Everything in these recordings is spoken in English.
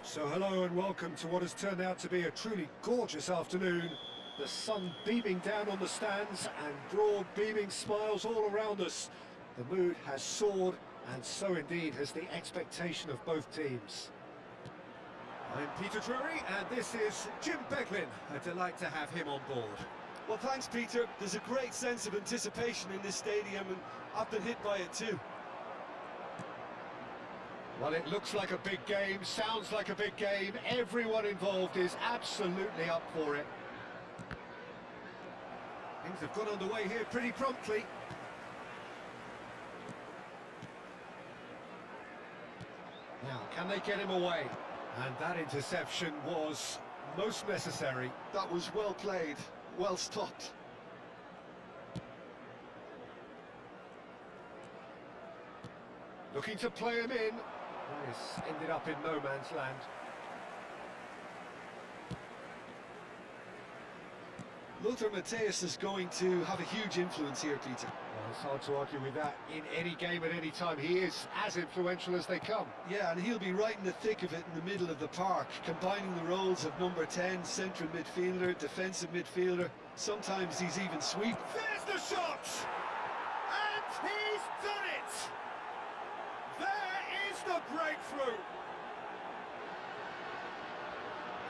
So hello and welcome to what has turned out to be a truly gorgeous afternoon. The sun beaming down on the stands and broad beaming smiles all around us. The mood has soared, and so indeed has the expectation of both teams. I'm Peter Drury and this is Jim Beglin. A delight to have him on board. Well, thanks, Peter. There's a great sense of anticipation in this stadium, and I've been hit by it too. Well, it looks like a big game, sounds like a big game. Everyone involved is absolutely up for it. Things have got underway here pretty promptly. Now, can they get him away? And that interception was most necessary. That was well played, well stopped. Looking to play him in. Nice, ended up in no man's land. Lothar Matthäus is going to have a huge influence here, Peter. Well, it's hard to argue with that. In any game at any time, he is as influential as they come. Yeah, and he'll be right in the thick of it in the middle of the park, combining the roles of number 10, central midfielder, defensive midfielder. Sometimes he's even sweep. There's the shot! And he's done it! There is the breakthrough!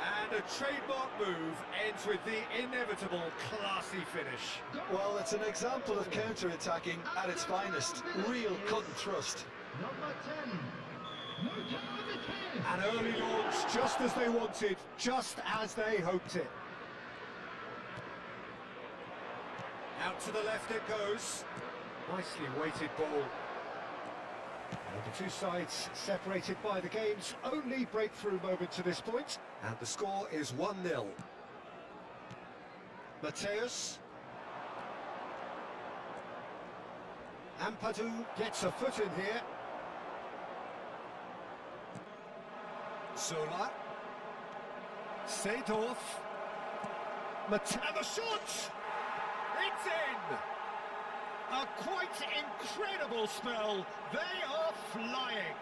And a trademark move ends with the inevitable classy finish. Well, it's an example of counter-attacking at its finest. Real cut and thrust. Number 10. An early launch, just as they wanted, just as they hoped it. Out to the left it goes. Nicely weighted ball. And the two sides separated by the game's only breakthrough moment to this point. And the score is 1-0. Matthäus. Ampadu gets a foot in here. Zola. Seedorf. And the shot! It's in! A quite incredible spell. They are flying.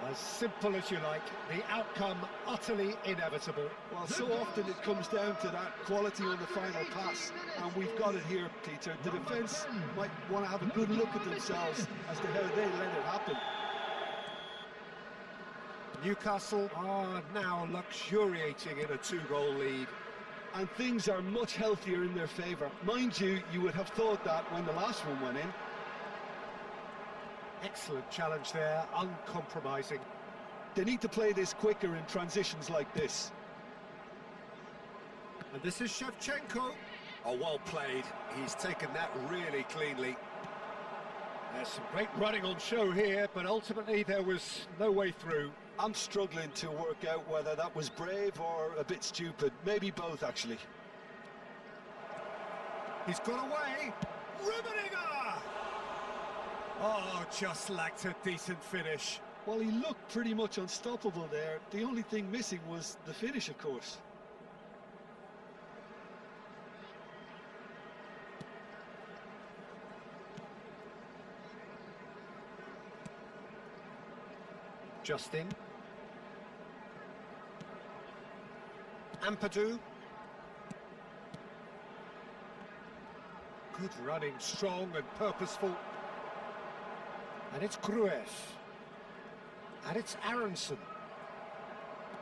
As simple as you like, the outcome utterly inevitable. Well, so often it comes down to that quality on the final pass, and we've got it here, Peter. The defence might want to have a good look at themselves as to how they let it happen. Newcastle are now luxuriating in a two-goal lead. And things are much healthier in their favour. Mind you, you would have thought that when the last one went in. Excellent challenge there, uncompromising. They need to play this quicker in transitions like this. And this is Shevchenko. Oh, well played. He's taken that really cleanly. There's some great running on show here, but ultimately there was no way through. I'm struggling to work out whether that was brave or a bit stupid. Maybe both, actually. He's got away. Rummenigge! Oh, just lacked a decent finish. Well, he looked pretty much unstoppable there. The only thing missing was the finish, of course. Justin. Ampadu. Good running, strong and purposeful. And it's Gruev. And it's Aronson.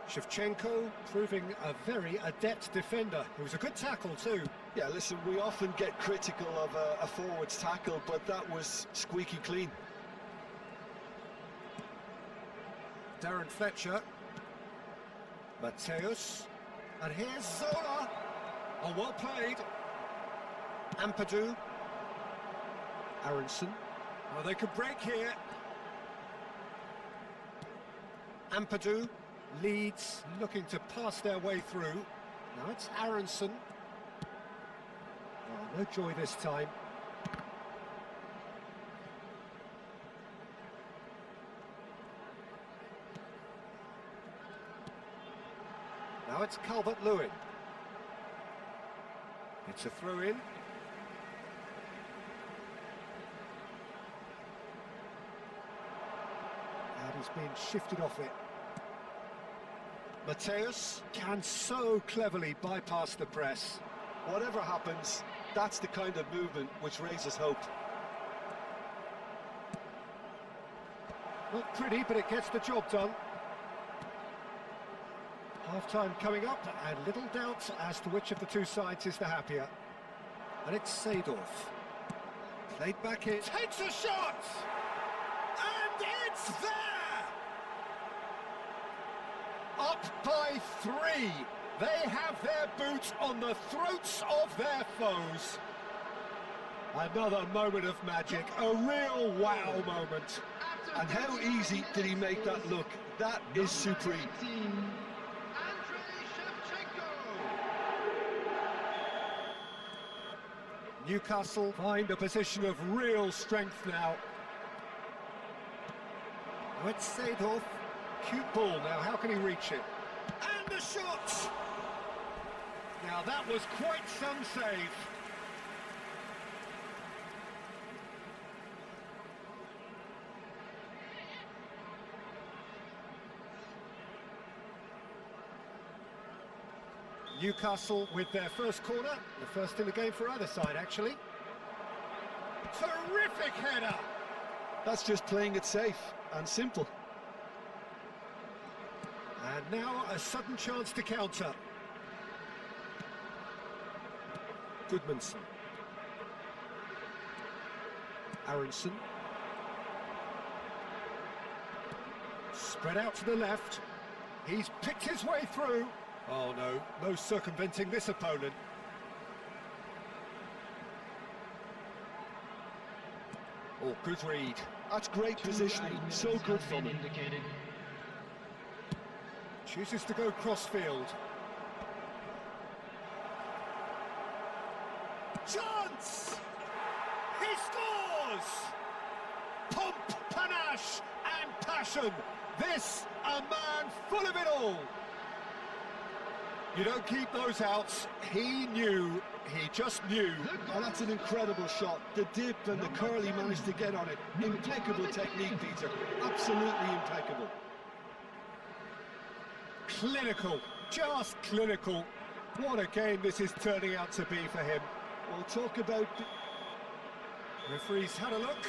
Shevchenko proving a very adept defender. It was a good tackle too. Yeah, listen, we often get critical of a forward's tackle, but that was squeaky clean. Darren Fletcher. Matthäus. And here's Zola. Oh, well played. Ampadu. Aronson. Oh, they could break here. Ampadu. Leeds looking to pass their way through. Now it's Aronson. Oh, no joy this time. Now it's Calvert-Lewin. It's a throw-in. has been shifted off it. Mateus can so cleverly bypass the press. Whatever happens, that's the kind of movement which raises hope. Not pretty, but it gets the job done. Half-time coming up, and little doubt as to which of the two sides is the happier. And it's Seedorf. Played back in. Takes a shot! And it's there! Up by 3. They have their boots on the throats of their foes. Another moment of magic, a real wow moment. And how easy did he make that look? That is supreme. Newcastle find a position of real strength now. Oh, it's Seedorf. Cute ball now, how can he reach it? And the shot! Now that was quite some save. Newcastle with their first corner, the first in the game for either side actually. Terrific header! That's just playing it safe and simple. And now a sudden chance to counter. Goodmanson. Aronson. Spread out to the left. He's picked his way through. Oh no, no circumventing this opponent. Oh, good read. That's great positioning, so good from him. Chooses to go crossfield. Chance! He scores! Pomp, panache and passion. This, a man full of it all. You don't keep those outs. He knew, he just knew. Oh, that's an incredible shot. The dip and the curl he managed to get on it. Impeccable technique, Peter. Absolutely impeccable. Clinical, just clinical. What a game this is turning out to be for him. We'll talk about... Referee's had a look,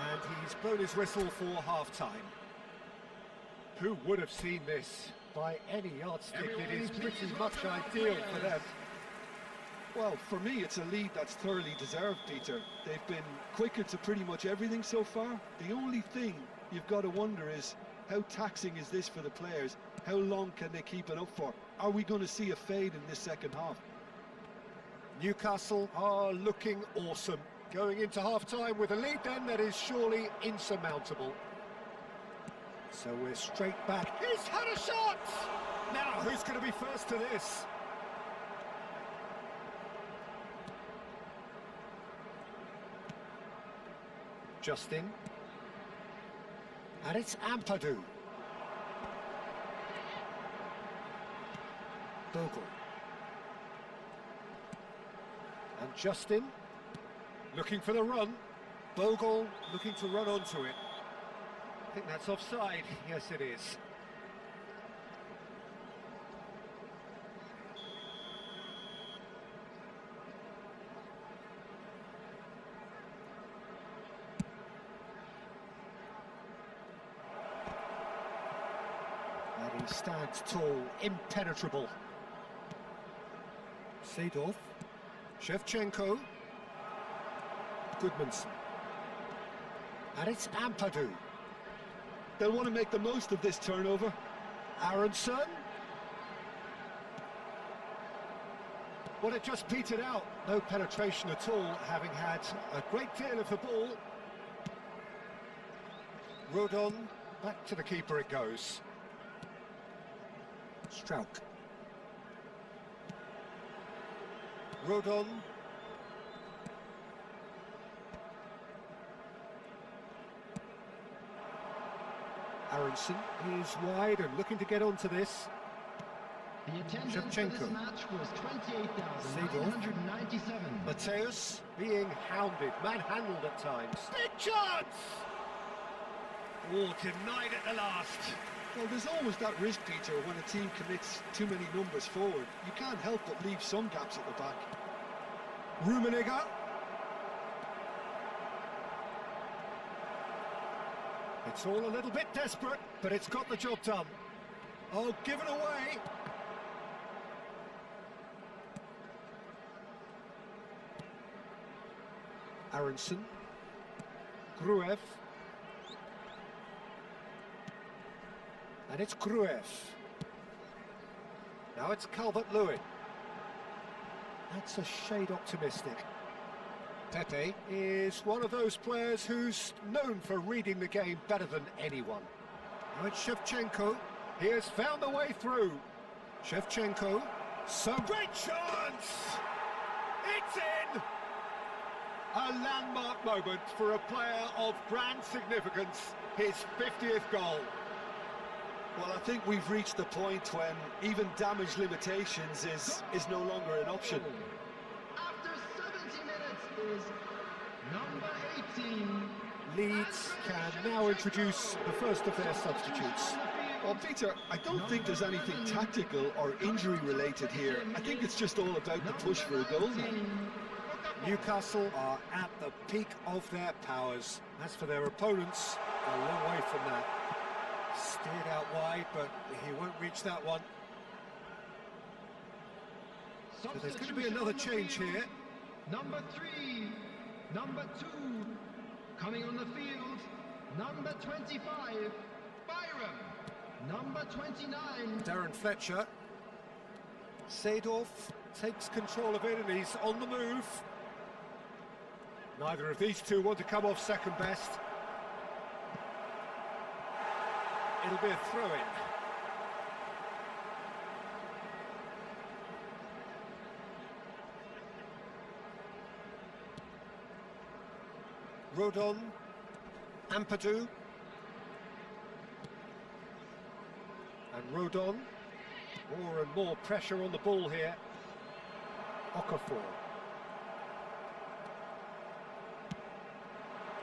and he's blown his whistle for half-time. Who would have seen this? By any yardstick, it is pretty much ideal for them. Well, for me, it's a lead that's thoroughly deserved, Peter. They've been quicker to pretty much everything so far. The only thing you've got to wonder is, how taxing is this for the players? How long can they keep it up for? Are we going to see a fade in this second half? Newcastle are looking awesome. Going into half-time with a lead then that is surely insurmountable. So we're straight back. He's had a shot! Now, who's going to be first to this? Justin. And it's Ampadu. Bogle. And Justin looking for the run. Bogle looking to run onto it. I think that's offside. Yes, it is. And he stands tall, impenetrable. Seedorf. Shevchenko. Goodmanson. And it's Ampadu. They'll want to make the most of this turnover. Aronson. Well, it just petered out. No penetration at all, having had a great deal of the ball. Rodon, back to the keeper it goes. Strauch. Rodon. Aronson is wide and looking to get onto this. The attendance for this match was 28,997. Mateus being hounded, manhandled at times. Big chance! Oh, denied at the last. Well, there's always that risk, Peter, when a team commits too many numbers forward. You can't help but leave some gaps at the back. Rummenigge. It's all a little bit desperate, but it's got the job done. Oh, given away. Aronson. Gruev. And it's Gruev. Now it's Calvert-Lewin. That's a shade optimistic. Pepe is one of those players who's known for reading the game better than anyone. Now it's Shevchenko. He has found the way through. Shevchenko. So great chance! It's in! A landmark moment for a player of grand significance. His 50th goal. Well, I think we've reached the point when even damage limitations is no longer an option. After 70 minutes is number 18. Leeds can now introduce the first of their substitutes. Well, Peter, I don't think there's anything tactical or injury related here. I think it's just all about the push for a goal now. Newcastle are at the peak of their powers. As for their opponents, a long way from that. Steered out wide, but he won't reach that one. So there's going to be another change here. Number 3, number 2, coming on the field, number 25, Byram, number 29. Darren Fletcher. Seedorf takes control of it and he's on the move. Neither of these two want to come off second best. It'll be a throw-in. Rodon, Ampadu, and Rodon. More and more pressure on the ball here. Okafor.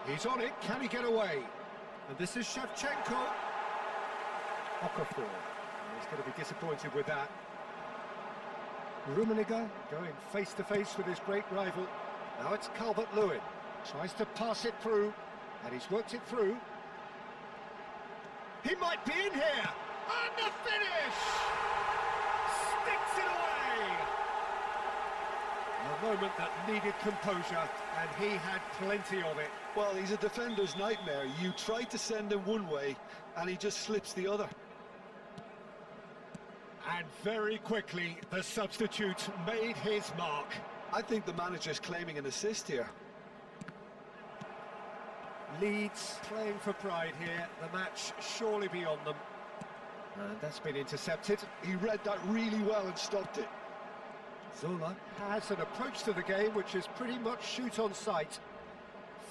He's on it, can he get away? And this is Shevchenko. Okafor. He's going to be disappointed with that. Rummenigge going face-to-face with his great rival. Now it's Calvert-Lewin. Tries to pass it through, and he's worked it through. He might be in here! And the finish! Sticks it away! A moment that needed composure, and he had plenty of it. Well, he's a defender's nightmare. You try to send him one way, and he just slips the other. And very quickly, the substitute made his mark. I think the manager's claiming an assist here. Leeds playing for pride here, the match surely beyond them. And that's been intercepted. He read that really well and stopped it. Zola has an approach to the game which is pretty much shoot on sight.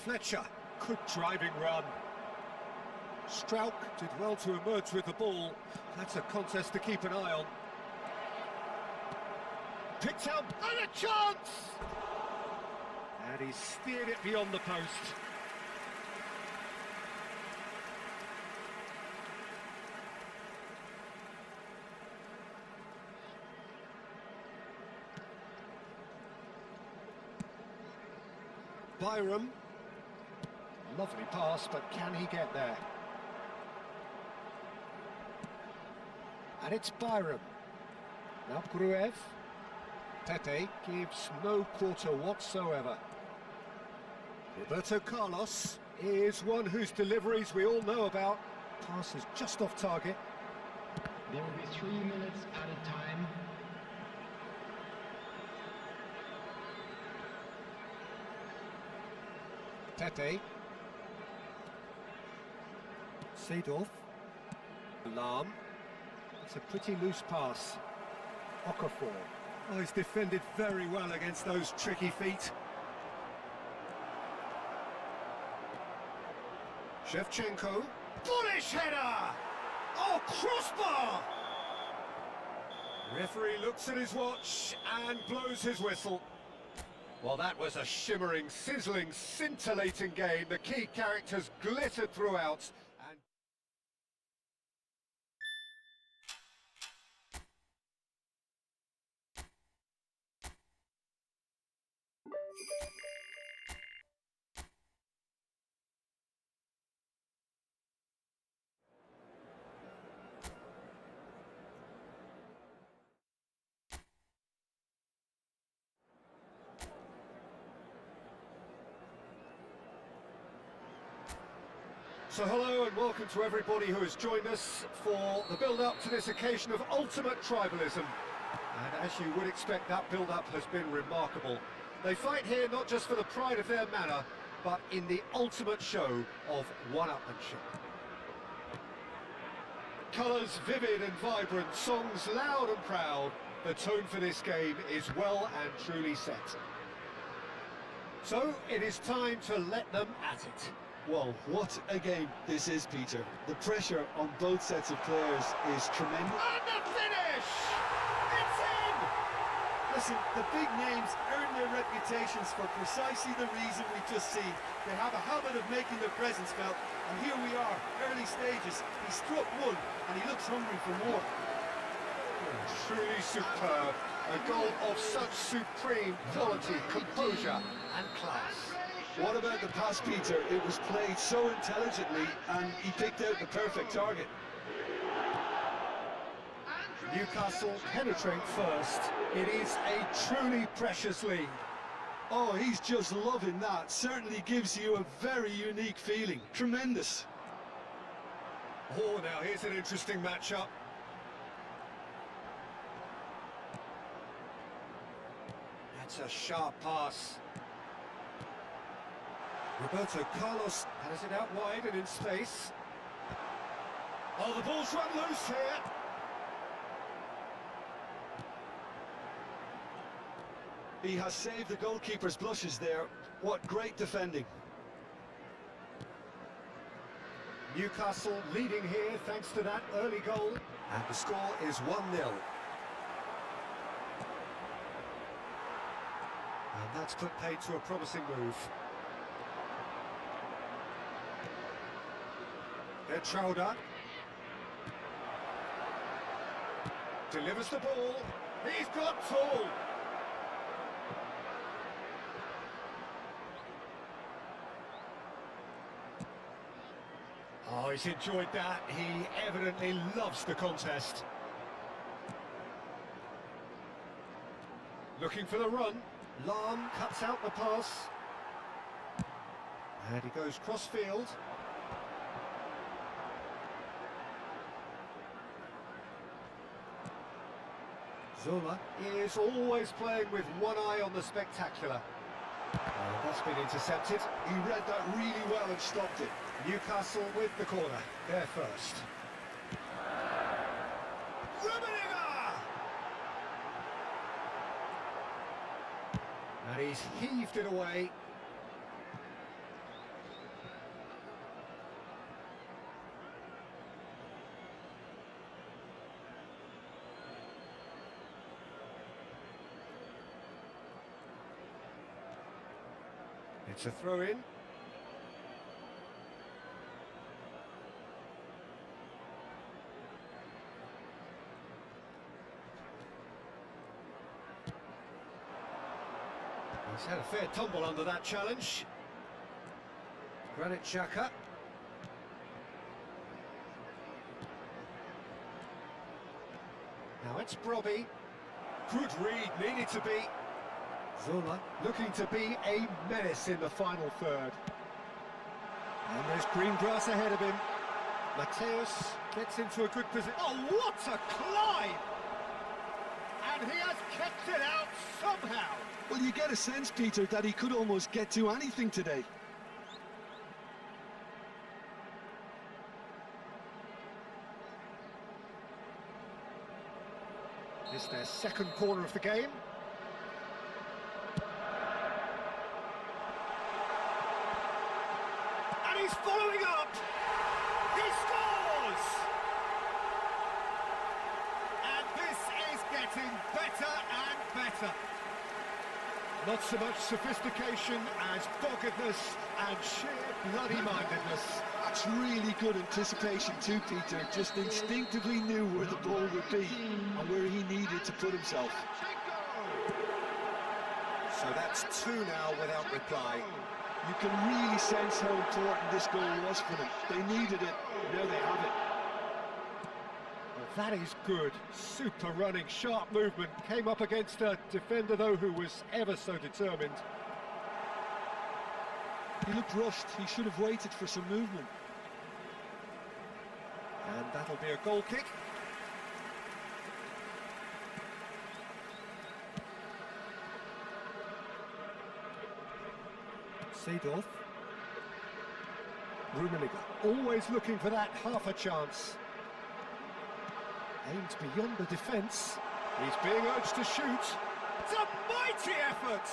Fletcher, good driving run. Strauch did well to emerge with the ball. That's a contest to keep an eye on. Picked out, and a chance! And he steered it beyond the post. Byram. Lovely pass, but can he get there? And it's Byram. Now Gruev. Pepe gives no quarter whatsoever. Roberto Carlos is one whose deliveries we all know about. Pass is just off target. There will be 3 minutes at a time. Pepe. Seedorf. Alarm. It's a pretty loose pass. Okafor. Oh, he's defended very well against those tricky feet. Shevchenko. Bullish header! Oh, crossbar! Referee looks at his watch and blows his whistle. Well, that was a shimmering, sizzling, scintillating game. The key characters glittered throughout. So hello and welcome to everybody who has joined us for the build-up to this occasion of ultimate tribalism. And as you would expect, that build-up has been remarkable. They fight here not just for the pride of their manor, but in the ultimate show of one-upmanship. Colours vivid and vibrant, songs loud and proud. The tone for this game is well and truly set. So it is time to let them at it. Well, what a game this is, Peter. The pressure on both sets of players is tremendous. And the finish! It's in! Listen, the big names earn their reputations for precisely the reason we've just seen. They have a habit of making their presence felt, and here we are, early stages. He struck one, and he looks hungry for more. Truly superb. A goal of such supreme quality, composure and class. What about the pass, Peter? It was played so intelligently, and he picked out the perfect target. Newcastle penetrate first. It is a truly precious lead. Oh, he's just loving that. Certainly gives you a very unique feeling. Tremendous. Oh, now here's an interesting matchup. That's a sharp pass. Roberto Carlos has it out wide and in space. Oh, the ball's run loose here. He has saved the goalkeeper's blushes there. What great defending. Newcastle leading here thanks to that early goal. And the score is 1-0. And that's put paid to a promising move. Trauda delivers the ball. He's got tall. Oh, he's enjoyed that. He evidently loves the contest. Looking for the run. Lahm cuts out the pass. And he goes cross-field. Zola is always playing with one eye on the spectacular. That's been intercepted. He read that really well and stopped it. Newcastle with the corner. They're first. Rummenigge! And he's heaved it away. It's a throw-in. He's had a fair tumble under that challenge. Granit Xhaka. Now it's Brobby. Good read, needed to be. Zola looking to be a menace in the final third. And there's green grass ahead of him. Mateus gets into a good position. Oh, what a climb! And he has kept it out somehow. Well, you get a sense, Peter, that he could almost get to anything today. This is their second corner of the game. And he's following up. He scores! And this is getting better and better. Not so much sophistication as doggedness and sheer bloody-mindedness. That's really good anticipation too, Peter. Just instinctively knew where the ball would be and where he needed to put himself. So that's two now without reply. You can really sense how important this goal was for them. They needed it, now they have it. Well, that is good. Super running, sharp movement. Came up against a defender, though, who was ever so determined. He looked rushed. He should have waited for some movement. And that'll be a goal kick. Seedorf. Rummenigge, always looking for that half a chance. Aimed beyond the defence. He's being urged to shoot. It's a mighty effort!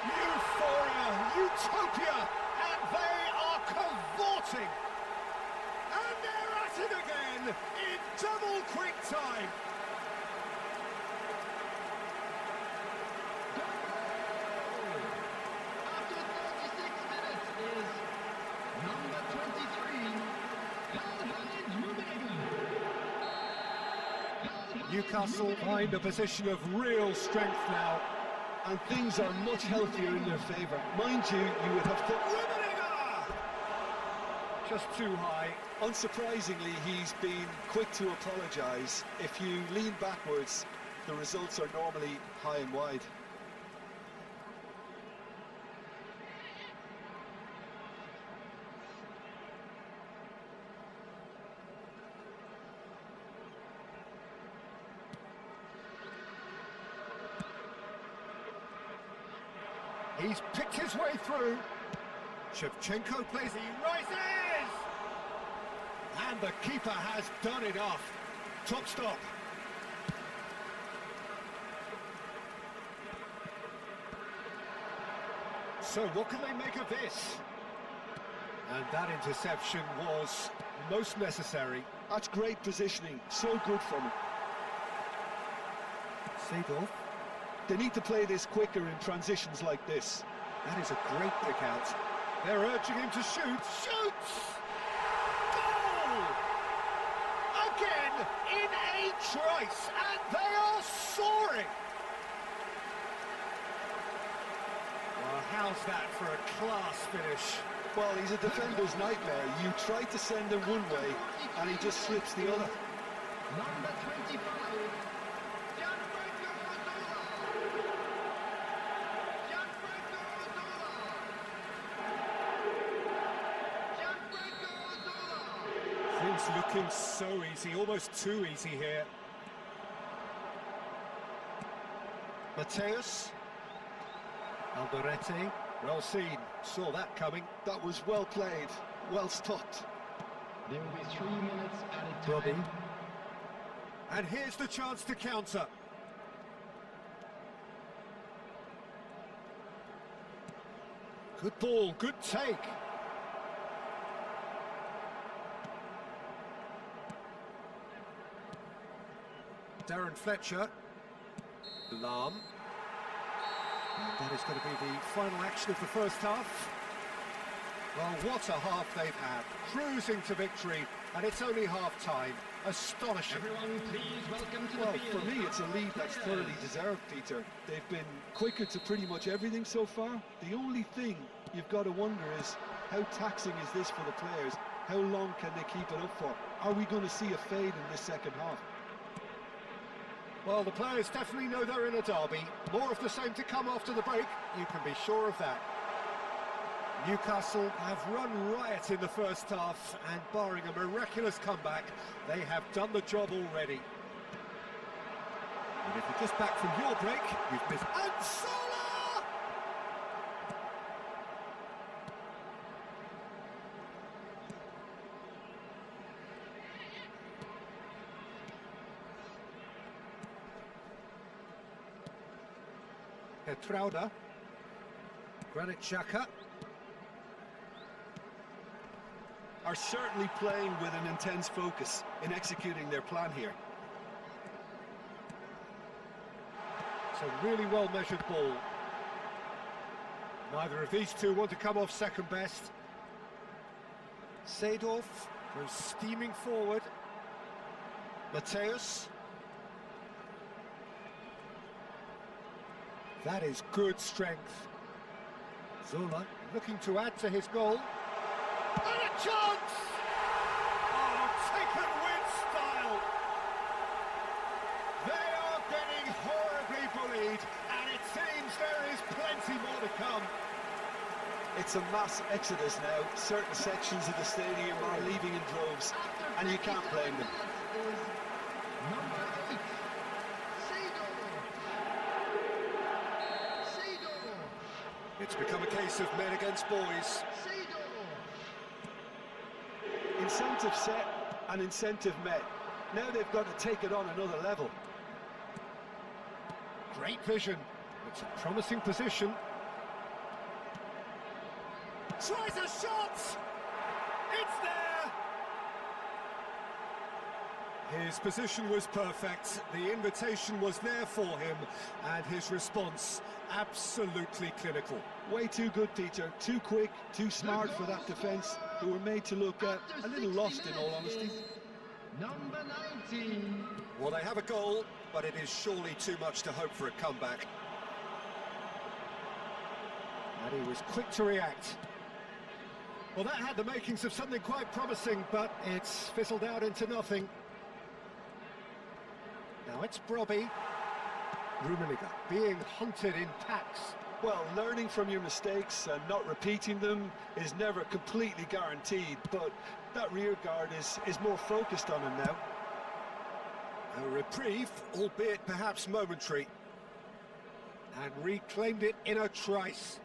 Euphoria, utopia, and they are cavorting! And they're at it again, in double quick time! After 36 minutes is number 23, Karl-Heinz Rummenigge. Newcastle find a position of real strength now. And things are much healthier in their favour. Mind you, you would have thought... Rummenigge! Just too high. Unsurprisingly, he's been quick to apologise. If you lean backwards, the results are normally high and wide. He's picked his way through. Shevchenko plays, he rises! And the keeper has done it off. Top stop. So what can they make of this? And that interception was most necessary. That's great positioning, so good from him. Seedorf. They need to play this quicker in transitions like this. That is a great pick out. They're urging him to shoot. Shoots! Goal! Again in a trice, and they are soaring! Well, how's that for a class finish? Well, he's a defender's nightmare. You try to send him one way, and he just slips the other. Number 25, Gianfranco Zola. Gianfranco Zola. Gianfranco Zola. Things looking so easy, almost too easy here. Mateus. Alderete. Well seen, saw that coming. That was well played, well stopped. There will be 3 minutes at a time. Robbie. And here's the chance to counter. Good ball, good take. Darren Fletcher. Lam. And that is going to be the final action of the first half. Well, what a half they've had. Cruising to victory, and it's only half-time. Astonishing. Everyone, please welcome to Well, the field. for me, it's a lead that's thoroughly deserved, Peter. They've been quicker to pretty much everything so far. The only thing you've got to wonder is, how taxing is this for the players? How long can they keep it up for? Are we going to see a fade in this second half? Well, the players definitely know they're in a derby. More of the same to come after the break, you can be sure of that. Newcastle have run riot in the first half, and barring a miraculous comeback, they have done the job already. And if you're just back from your break, you've missed... And Sola! Petrauda. Granit Xhaka. Are certainly playing with an intense focus in executing their plan here. It's a really well-measured ball. Neither of these two want to come off second best. Seedorf goes steaming forward. Mateus. That is good strength. Zola looking to add to his goal. And a chance! Oh, taken with style! They are getting horribly bullied, and it seems there is plenty more to come. It's a mass exodus now. Certain sections of the stadium are leaving in droves, and you can't blame them. Number 8, It's become a case of men against boys. Incentive set and incentive met. Now they've got to take it on another level. Great vision. It's a promising position. Tries a shot! It's there! His position was perfect, the invitation was there for him, and his response absolutely clinical. Way too good, Peter. Too quick, too smart for that defence, who were made to look a little lost, in all honesty. number 19. Well, they have a goal, but it is surely too much to hope for a comeback. And he was quick to react. Well, that had the makings of something quite promising, but it's fizzled out into nothing. Now it's Brobby. Rummenigge being hunted in packs. Well, learning from your mistakes and not repeating them is never completely guaranteed, but that rear guard is more focused on him now. A reprieve, albeit perhaps momentary. And reclaimed it in a trice.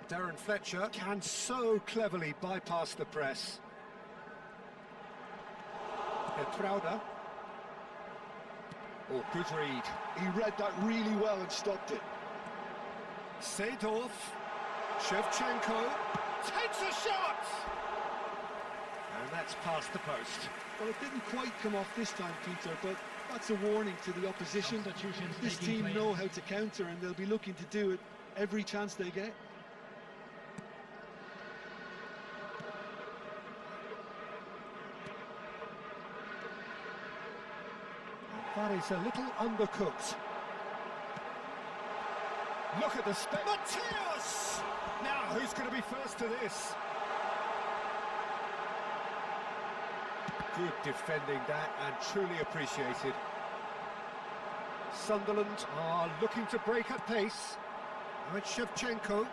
Darren Fletcher can so cleverly bypass the press. Etrauda. Oh, good read. He read that really well and stopped it. Seedorf. Shevchenko takes a shot! And that's past the post. Well, it didn't quite come off this time, Peter, but that's a warning to the opposition. Substitutions This taking team place. know how to counter, and they'll be looking to do it every chance they get. That is a little undercooked. Look at the spec. Mateus! Now, who's going to be first to this? Good defending that, and truly appreciated. Sunderland are looking to break at pace. Now it's Shevchenko.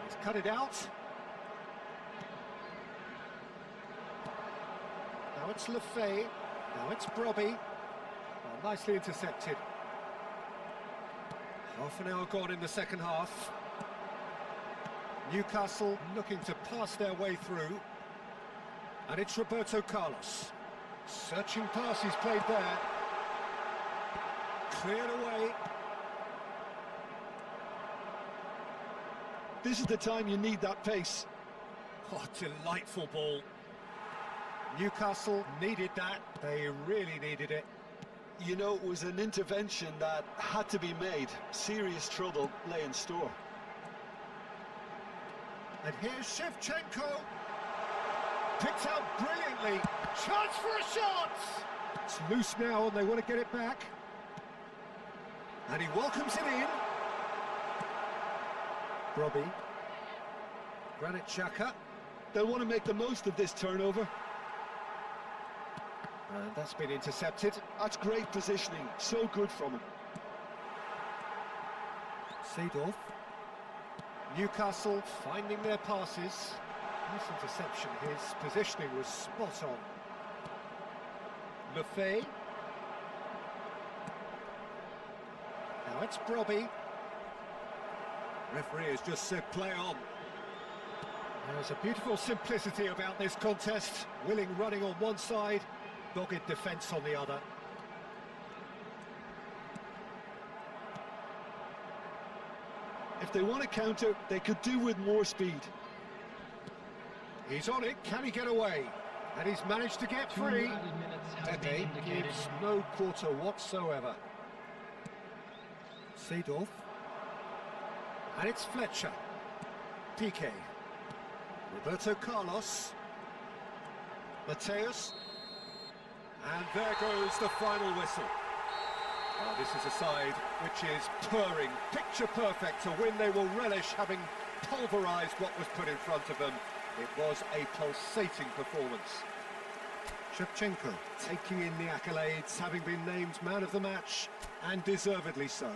He's cut it out. Now it's Lefay. Now it's Brobby. Well, nicely intercepted. Half an hour gone in the second half. Newcastle looking to pass their way through. And it's Roberto Carlos. Searching pass he's played there. Cleared away. This is the time you need that pace. Oh, delightful ball. Newcastle needed that. They really needed it. You know, it was an intervention that had to be made. Serious trouble lay in store. And here's Shevchenko. Picked out brilliantly. Chance for a shot! It's loose now and they want to get it back. And he welcomes it in. Brobby. Granit Xhaka. They'll want to make the most of this turnover. And that's been intercepted. That's great positioning. So good from him. Seedorf. Newcastle finding their passes. Nice interception. His positioning was spot on. Lefay. Now it's Brobby. Referee has just said play on. There's a beautiful simplicity about this contest. Willing running on one side, dogged defence on the other. If they want to counter, they could do with more speed. He's on it, can he get away? And he's managed to get Two free. added minutes has been Pepe indicated. gives no quarter whatsoever. Seedorf. And it's Fletcher. Piqué. Roberto Carlos. Mateus. And there goes the final whistle. Oh, this is a side which is purring, picture perfect, a win they will relish, having pulverised what was put in front of them. It was a pulsating performance. Shevchenko taking in the accolades, having been named man of the match, and deservedly so.